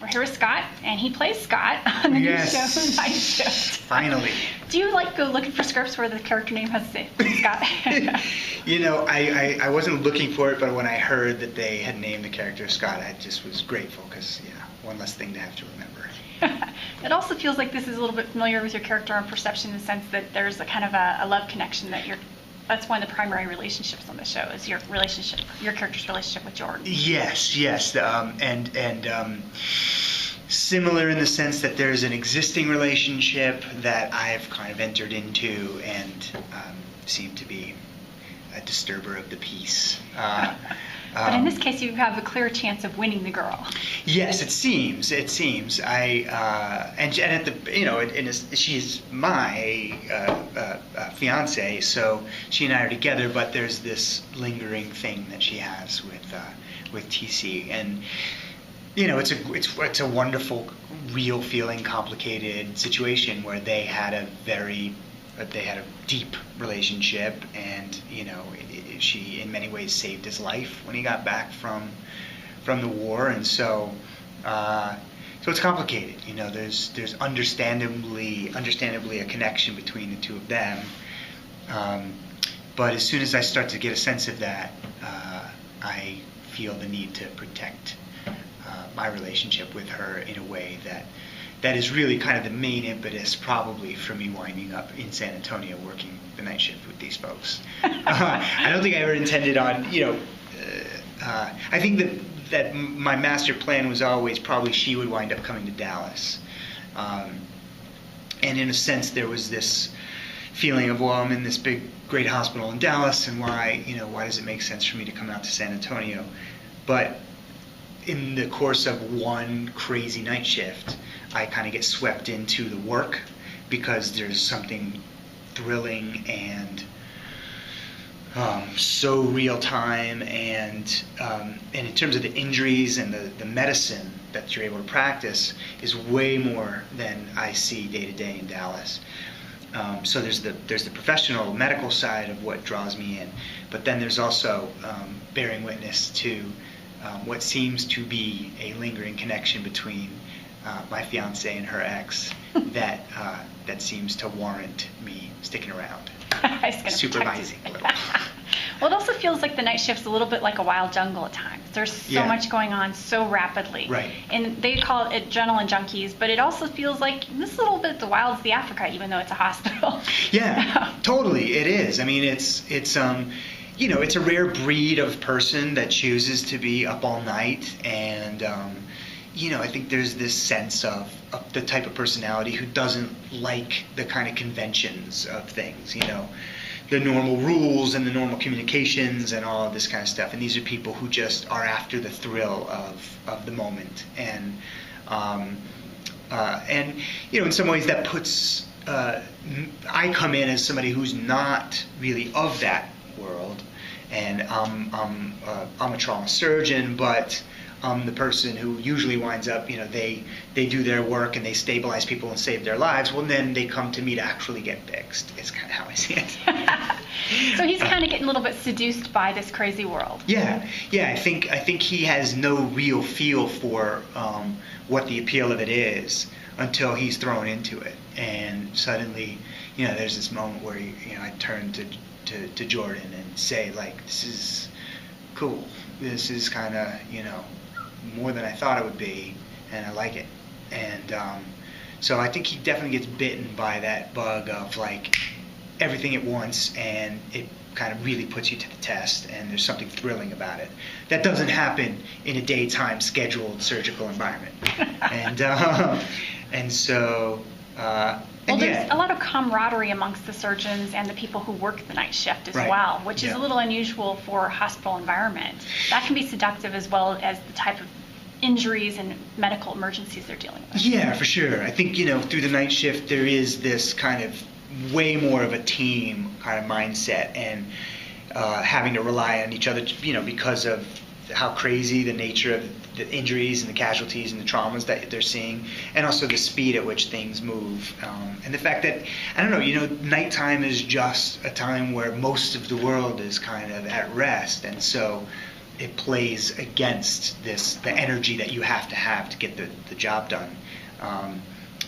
We're here with Scott, and he plays Scott on the new show, Night Shift. Finally. Do you go looking for scripts where the character name has to say Scott? I wasn't looking for it, but when I heard that they had named the character Scott, I just was grateful because, one less thing to have to remember. It also feels like this is a little bit familiar with your character on Perception in the sense that there's a kind of a love connection that's one of the primary relationships on the show is your character's relationship with Jordan. Yes, and similar in the sense that there's an existing relationship that I've kind of entered into and seem to be a disturber of the peace. But in this case, you have a clear chance of winning the girl. Yes, it seems. She's my fiance, so she and I are together. But there's this lingering thing that she has with TC, and it's a wonderful, real feeling, complicated situation where they had a deep relationship, and she in many ways saved his life when he got back from the war, and so it's complicated. There's understandably a connection between the two of them, but as soon as I start to get a sense of that, I feel the need to protect my relationship with her in a way that is really kind of the main impetus probably for me winding up in San Antonio working the night shift with these folks. I don't think I ever intended on, I think that my master plan was always probably she would wind up coming to Dallas. And in a sense there was this feeling of, well, I'm in this big, great hospital in Dallas, and why does it make sense for me to come out to San Antonio? But in the course of one crazy night shift, I kind of get swept into the work because there's something thrilling and so real time, and in terms of the injuries and the medicine that you're able to practice is way more than I see day to day in Dallas. So there's the professional medical side of what draws me in, but then there's also bearing witness to what seems to be a lingering connection between my fiance and her ex that seems to warrant me sticking around, supervising a little. Well, it also feels like the night shift's a little bit like a wild jungle at times. There's so much going on so rapidly. Right. And they call it adrenaline junkies, but it also feels like this little bit the wild's the Africa, even though it's a hospital. Yeah, totally, it is. I mean, it's it's a rare breed of person that chooses to be up all night, and I think there's this sense of the type of personality who doesn't like the kind of conventions of things, the normal rules and the normal communications and all of this kind of stuff. And these are people who just are after the thrill of the moment. And in some ways that puts, I come in as somebody who's not really of that world. And I'm a trauma surgeon, but I'm the person who usually winds up, they do their work and they stabilize people and save their lives. Well, then they come to me to actually get fixed. It's kind of how I see it. So he's kind of getting a little bit seduced by this crazy world. Yeah. I think he has no real feel for what the appeal of it is until he's thrown into it. And suddenly, there's this moment where I turn to Jordan and say, this is cool. This is kind of, more than I thought it would be, and I like it. And so I think he definitely gets bitten by that bug of everything at once, and it kind of really puts you to the test, and there's something thrilling about it. That doesn't happen in a daytime scheduled surgical environment. And so... there's a lot of camaraderie amongst the surgeons and the people who work the night shift as well, which is a little unusual for a hospital environment. That can be seductive as well as the type of injuries and medical emergencies they're dealing with. Yeah, for sure. I think, through the night shift there is this kind of way more of a team kind of mindset, and having to rely on each other, because of how crazy the nature of the injuries and the casualties and the traumas that they're seeing, and also the speed at which things move, and the fact that, nighttime is just a time where most of the world is kind of at rest, and so it plays against the energy that you have to get the job done.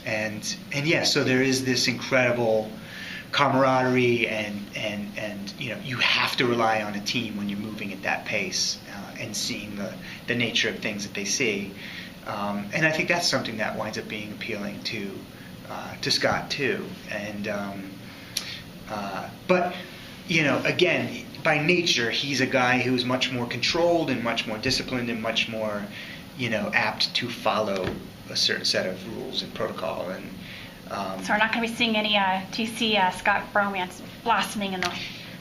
And yeah, so there is this incredible camaraderie, and you have to rely on a team when you're moving at that pace, and seeing the nature of things that they see. And I think that's something that winds up being appealing to Scott too. And but again, by nature, he's a guy who's much more controlled and much more disciplined and much more apt to follow a certain set of rules and protocol. And so we're not going to be seeing any TC Scott bromance blossoming in the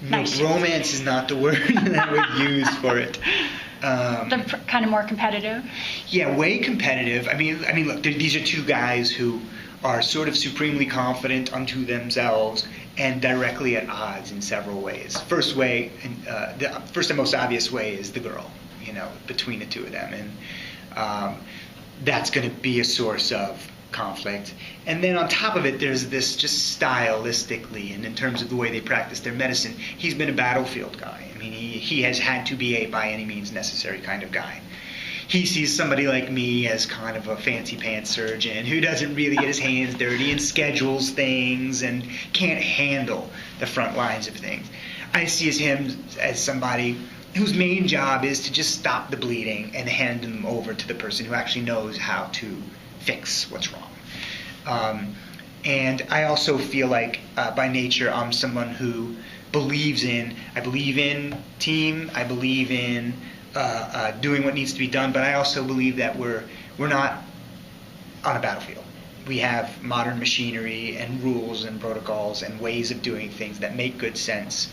night shift. Romance is not the word that I would use for it. They're kind of more competitive. Yeah, way competitive. I mean, look, these are two guys who are sort of supremely confident unto themselves and directly at odds in several ways. First way, the first and most obvious way is the girl, between the two of them, and that's going to be a source of conflict. And then on top of it, there's this just stylistically, and in terms of the way they practice their medicine, he's been a battlefield guy. I mean, he has had to be a by any means necessary kind of guy. He sees somebody like me as kind of a fancy pants surgeon who doesn't really get his hands dirty and schedules things and can't handle the front lines of things. I see him as somebody whose main job is to just stop the bleeding and hand them over to the person who actually knows how to fix what's wrong. And I also feel like by nature I'm someone who believes in team, I believe in doing what needs to be done, but I also believe that we're not on a battlefield. We have modern machinery and rules and protocols and ways of doing things that make good sense,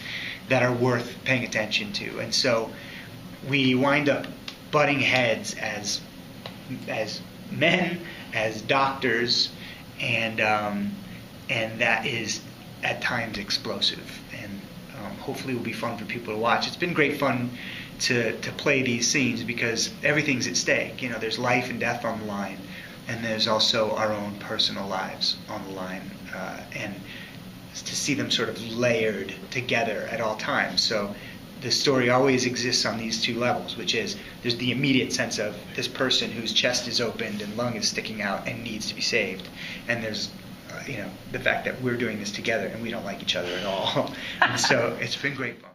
that are worth paying attention to. And so we wind up butting heads as men, as doctors, and that is at times explosive, and hopefully will be fun for people to watch. It's been great fun to play these scenes because everything's at stake. There's life and death on the line, and there's also our own personal lives on the line, and to see them sort of layered together at all times. So the story always exists on these two levels, which is there's the immediate sense of this person whose chest is opened and lung is sticking out and needs to be saved, and there's the fact that we're doing this together and we don't like each other at all. And so it's been great fun.